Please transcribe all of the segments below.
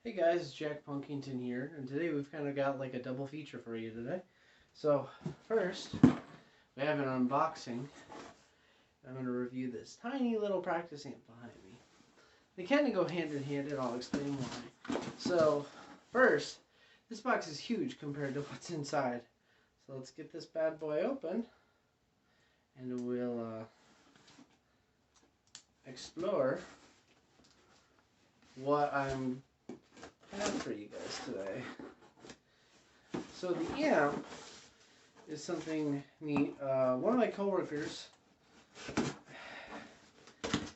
Hey guys, it's Jack Punkington here, and today we've kind of got like a double feature for you today. So, first, we have an unboxing. I'm going to review this tiny little practice amp behind me. They kind of go hand in hand, and I'll explain why. So, first, this box is huge compared to what's inside. So let's get this bad boy open, and we'll explore what I'm have for you guys today. So the amp is something neat. One of my coworkers,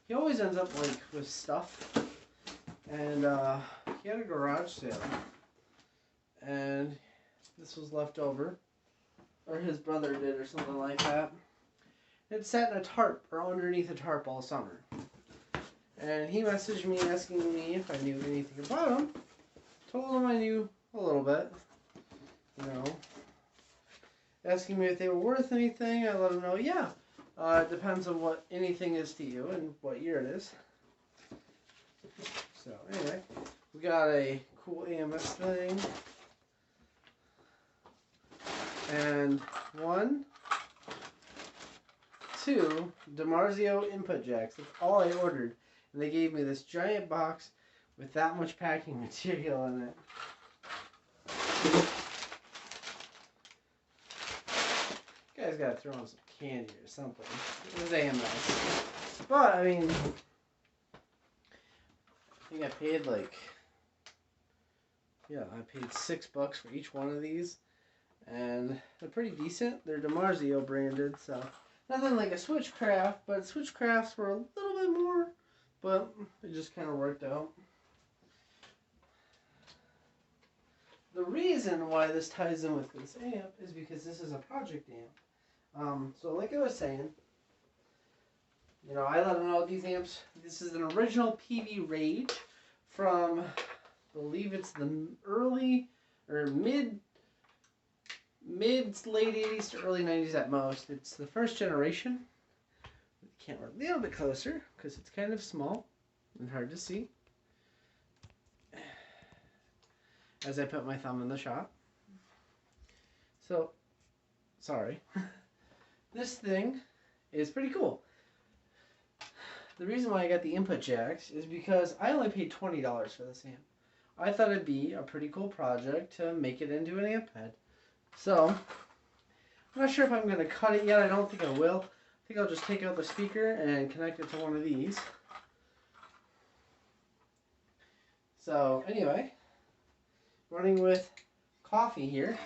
he always ends up like with stuff, and he had a garage sale, and this was left over, or his brother did, or something like that. It sat in a tarp, or underneath a tarp, all summer. And he messaged me asking me if I knew anything about him. Told him I knew a little bit, asking me if they were worth anything. I let him know, yeah, it depends on what anything is to you and what year it is. So anyway, we got a cool AMS thing, and 1, 2 DiMarzio input jacks. That's all I ordered, and they gave me this giant box with that much packing material in it. You guys gotta throw in some candy or something. It was AMS. But, I mean, I think I paid I paid $6 for each one of these. And they're pretty decent. They're DiMarzio branded, so nothing like a Switchcraft, but Switchcrafts were a little bit more, but it just kind of worked out. The reason why this ties in with this amp is because this is a project amp. So like I was saying, I let them know these amps, this is an original Peavey Rage from, I believe it's the early, or mid late 80s to early 90s at most. It's the first generation. Camera a little bit closer, because it's kind of small and hard to see. As I put my thumb in the shot. So, sorry. This thing is pretty cool. The reason why I got the input jacks is because I only paid $20 for this amp. I thought it'd be a pretty cool project to make it into an amp head. So, I'm not sure if I'm going to cut it yet. I don't think I will. I think I'll just take out the speaker and connect it to one of these. So, anyway, running with coffee here.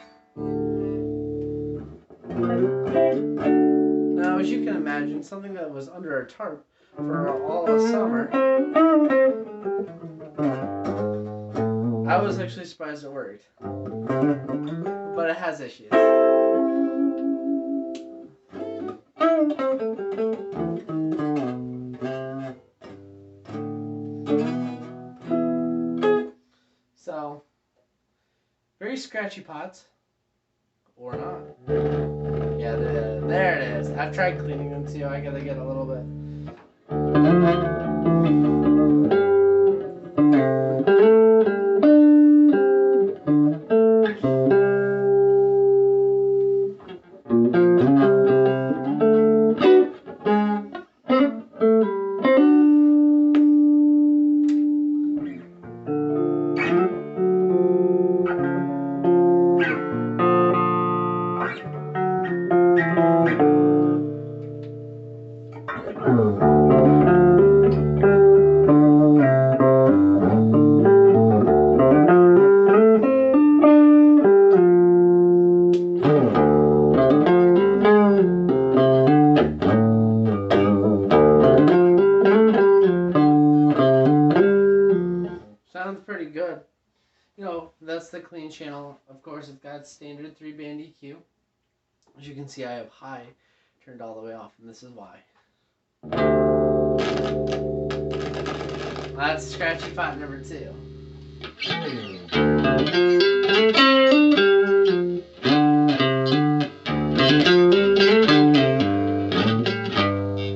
Now, as you can imagine, something that was under a tarp for all of summer, I was actually surprised it worked. But it has issues. So, very scratchy pots, or not. Yeah, there it is. I've tried cleaning them too. I gotta get a little bit. Sounds pretty good. That's the clean channel. Of course, it's got standard 3-band EQ. As you can see, I have high turned all the way off, and this is why. That's scratchy pot number 2.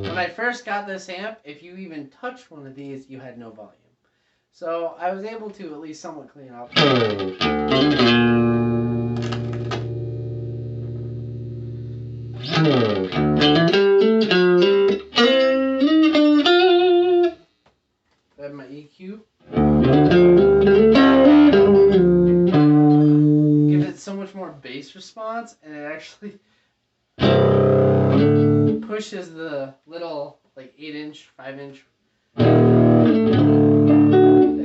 When I first got this amp, if you even touched one of these, you had no volume. So I was able to at least somewhat clean up. I have my EQ. Give it so much more bass response, and it actually pushes the little like 8-inch, 5-inch. I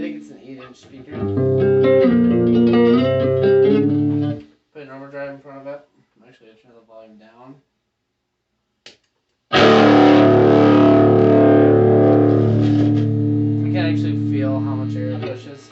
think it's an 8-inch speaker. Put an overdrive in front of it. I'm actually gonna turn the volume down. I can actually feel how much air it pushes.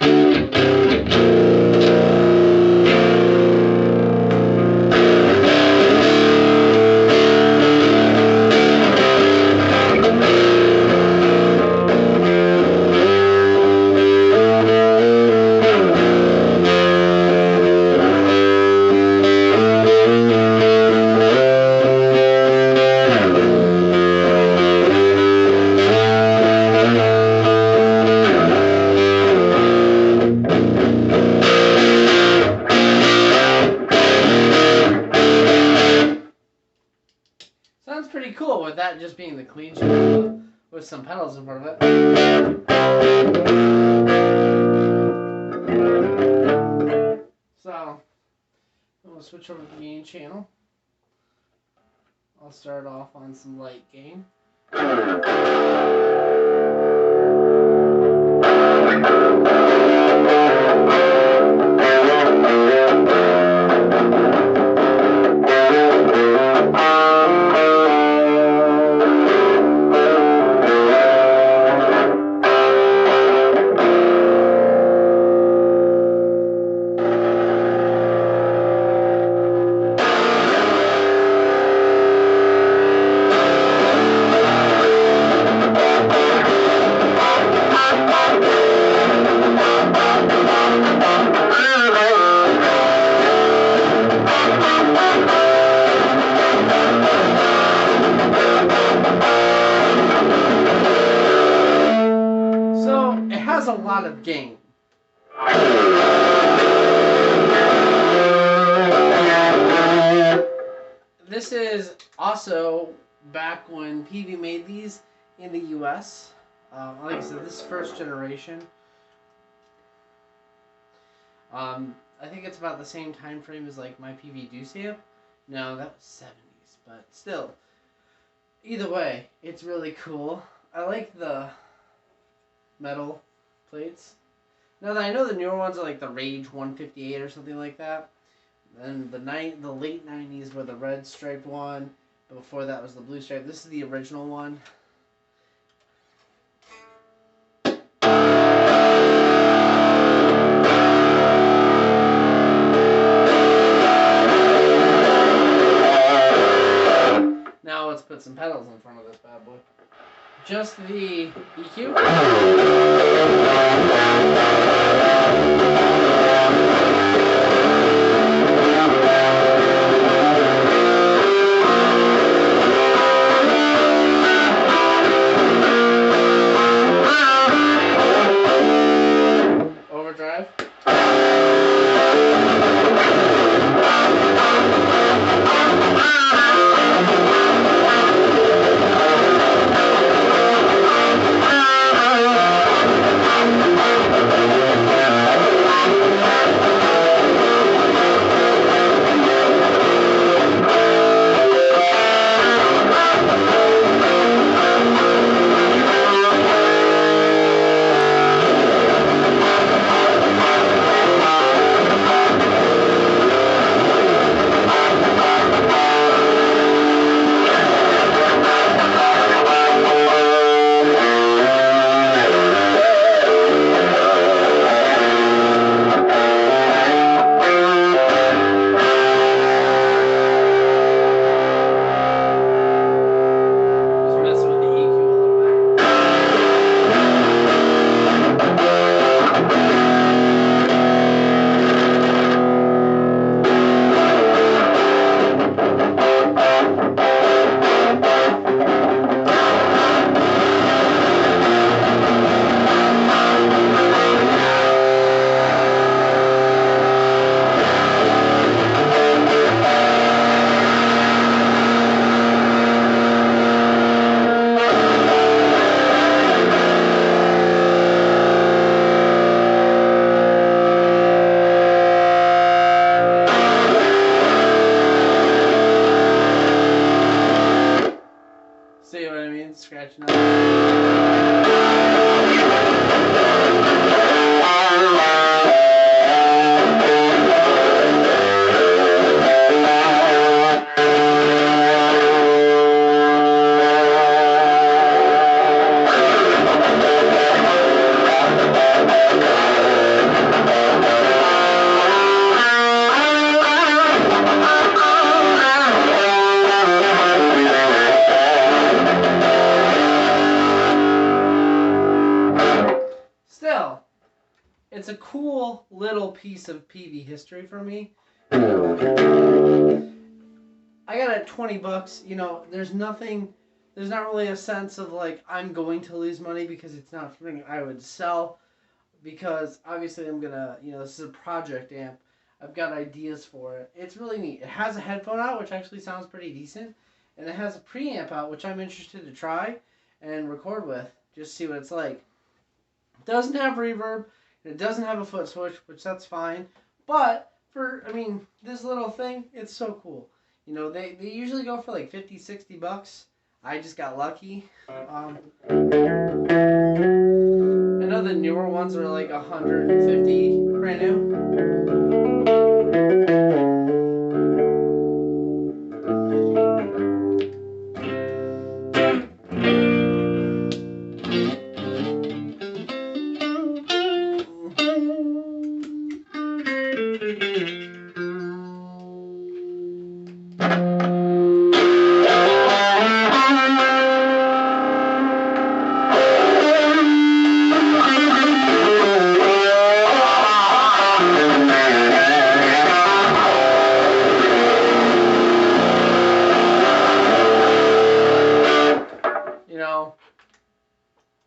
Sounds pretty cool with that just being the clean channel with some pedals in front of it. So, I'm going to switch over to the gain channel. I'll start off on some light gain. A lot of gain. This is also back when Peavey made these in the US. Like I said, this is first generation. I think it's about the same time frame as like my Peavey Deuce amp. No, that was 70s, but still. Either way, it's really cool. I like the metal plates. Now that I know the newer ones are like the Rage 158 or something like that. Then the late 90s were the red striped one. But before that was the blue stripe. This is the original one. Now let's put some pedals in front of this bad boy. Just the EQ. Overdrive. catching up. Still, it's a cool little piece of Peavey history for me. I got it at $20. You know, there's not really a sense of like I'm going to lose money because it's not something I would sell, because obviously I'm gonna, this is a project amp. I've got ideas for it. It's really neat. It has a headphone out, which actually sounds pretty decent, and it has a preamp out, which I'm interested to try and record with, just see what it's like. It doesn't have reverb, and it doesn't have a foot switch, which that's fine. But this little thing, it's so cool. They usually go for like 50, 60 bucks. I just got lucky. I know the newer ones are like 150 brand new.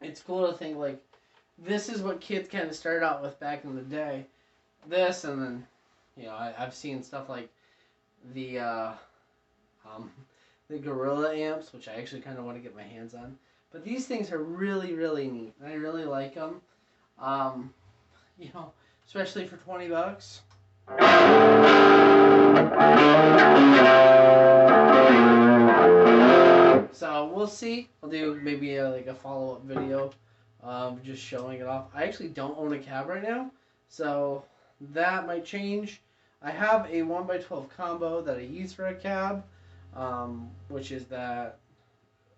It's cool to think like this is what kids kind of started out with back in the day. This, and then I've seen stuff like the Gorilla amps, which I actually kind of want to get my hands on. But these things are really, really neat. I really like them. Especially for $20. So we'll see. I'll do maybe like a follow-up video, just showing it off. I actually don't own a cab right now, so that might change. I have a 1x12 combo that I use for a cab, which is that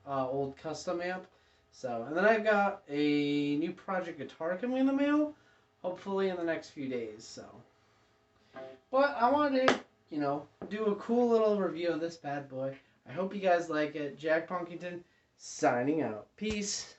old custom amp. So, and then I've got a new project guitar coming in the mail, hopefully in the next few days. So, but I wanted to, do a cool little review of this bad boy. I hope you guys like it. Jack Punkington signing out. Peace.